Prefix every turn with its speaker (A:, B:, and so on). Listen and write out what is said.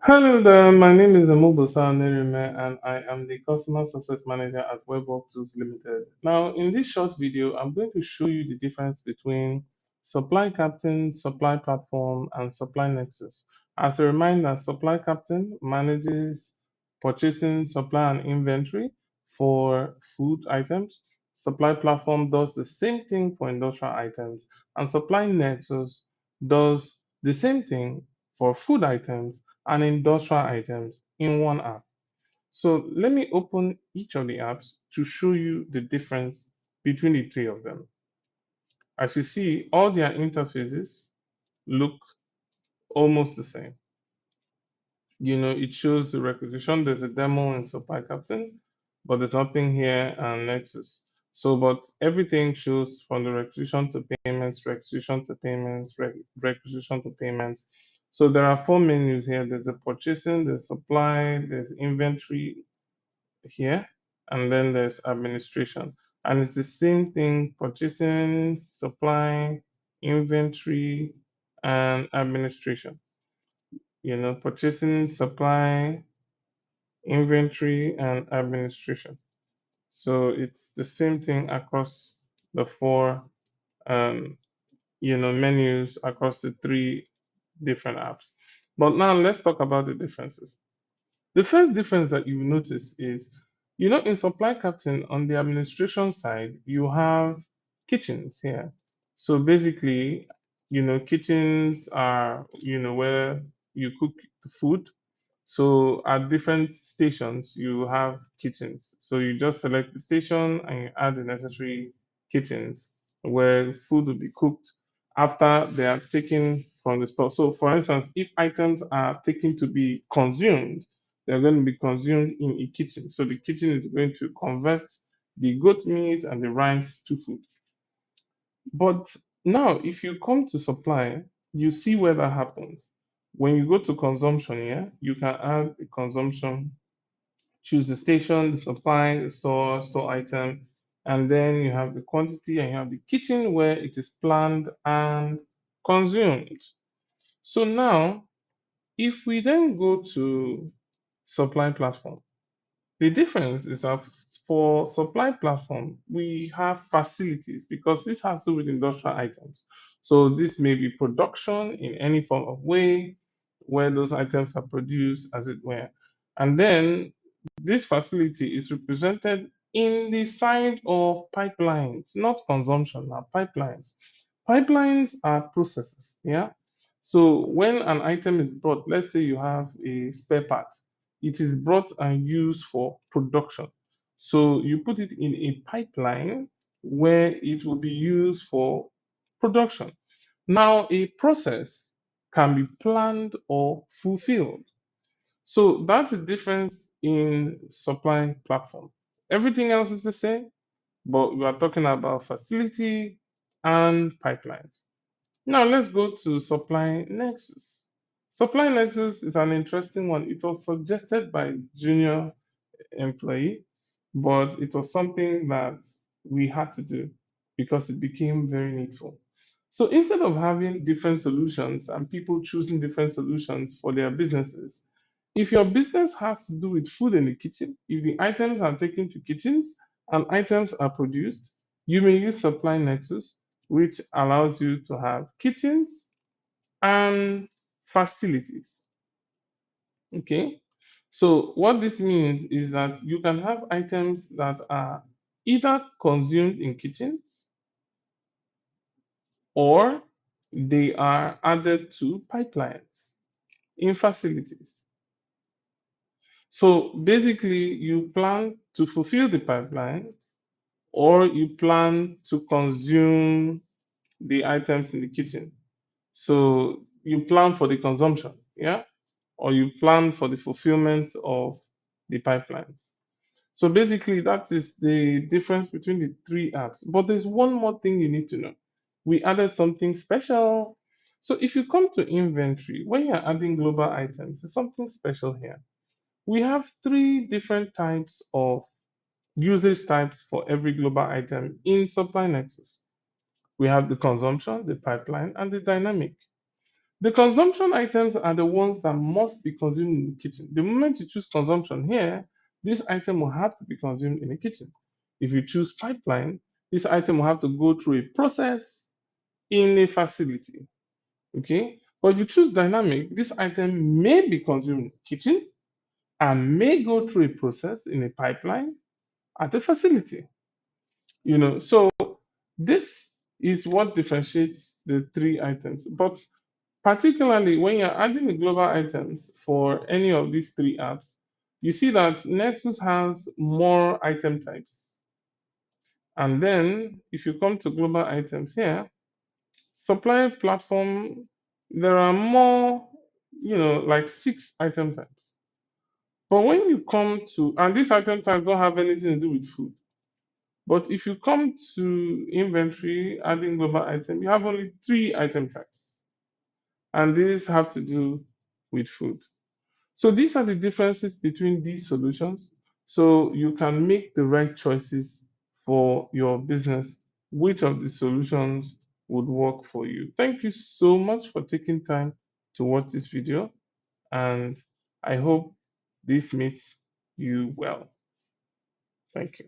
A: Hello there, my name is Amubusa Nerime and I am the Customer Success Manager at WebWork Tools Limited. Now, in this short video, I'm going to show you the difference between Supply Captain, Supply Platform, and Supply Nexus. As a reminder, Supply Captain manages purchasing, supply, and inventory for food items. Supply Platform does the same thing for industrial items, and Supply Nexus does the same thing for food items and industrial items in one app. So let me open each of the apps to show you the difference between the three of them. As you see, all their interfaces look almost the same. It shows the requisition. There's a demo in Supply Captain, but there's nothing here on Nexus. So, but everything shows from the requisition to payments, requisition to payments, requisition to payments. So there are four menus here. There's a purchasing, there's supply, there's inventory here, and then there's administration. And it's the same thing, purchasing, supply, inventory, and administration. Purchasing, supply, inventory, and administration. So it's the same thing across the four, um, menus across the three different apps. But now let's talk about the differences. The first difference that you notice is, in Supply Captain on the administration side, you have kitchens here. So basically, kitchens are, where you cook the food. So at different stations, you have kitchens. So you just select the station and you add the necessary kitchens where food will be cooked after they are taken from the store. So for instance, if items are taken to be consumed, they're going to be consumed in a kitchen. So the kitchen is going to convert the goat meat and the rice to food. But now, if you come to supply, you see where that happens. When you go to consumption here, you can add the consumption, choose the station, the supply, the store item, and then you have the quantity and you have the kitchen where it is planned and consumed. So now, if we then go to supply platform, the difference is that for supply platform, we have facilities because this has to do with industrial items. So this may be production in any form of way where those items are produced, as it were. And then this facility is represented in the side of pipelines, not consumption, now pipelines. Pipelines are processes, yeah? So when an item is brought, let's say you have a spare part, it is brought and used for production. So you put it in a pipeline where it will be used for production. Now, a process can be planned or fulfilled. So that's the difference in supply platform. Everything else is the same, but we are talking about facility and pipelines. Now let's go to Supply Nexus. Supply Nexus is an interesting one. It was suggested by junior employee, but it was something that we had to do because it became very needful. So instead of having different solutions and people choosing different solutions for their businesses, if your business has to do with food in the kitchen, if the items are taken to kitchens and items are produced, you may use Supply Nexus, which allows you to have kitchens and facilities. Okay. So what this means is that you can have items that are either consumed in kitchens or they are added to pipelines in facilities. So basically, you plan to fulfill the pipelines or you plan to consume the items in the kitchen. So you plan for the consumption, yeah? Or you plan for the fulfillment of the pipelines. So basically, that is the difference between the three apps. But there's one more thing you need to know. We added something special. So if you come to inventory, when you're adding global items, there's something special here. We have three different types of usage types for every global item in Supply Nexus. We have the consumption, the pipeline, and the dynamic. The consumption items are the ones that must be consumed in the kitchen. The moment you choose consumption here, this item will have to be consumed in the kitchen. If you choose pipeline, this item will have to go through a process in a facility. Okay? But if you choose dynamic, this item may be consumed in the kitchen and may go through a process in a pipeline at a facility. So this is what differentiates the three items. But particularly when you're adding the global items for any of these three apps, you see that Nexus has more item types. And then if you come to global items here, supply platform, there are more, like 6 item types. But when you come to, and these item types don't have anything to do with food. But if you come to inventory, adding global item, you have only 3 item types. And these have to do with food. So these are the differences between these solutions. So you can make the right choices for your business. Which of the solutions would work for you? Thank you so much for taking time to watch this video. And I hope this meets you well. Thank you.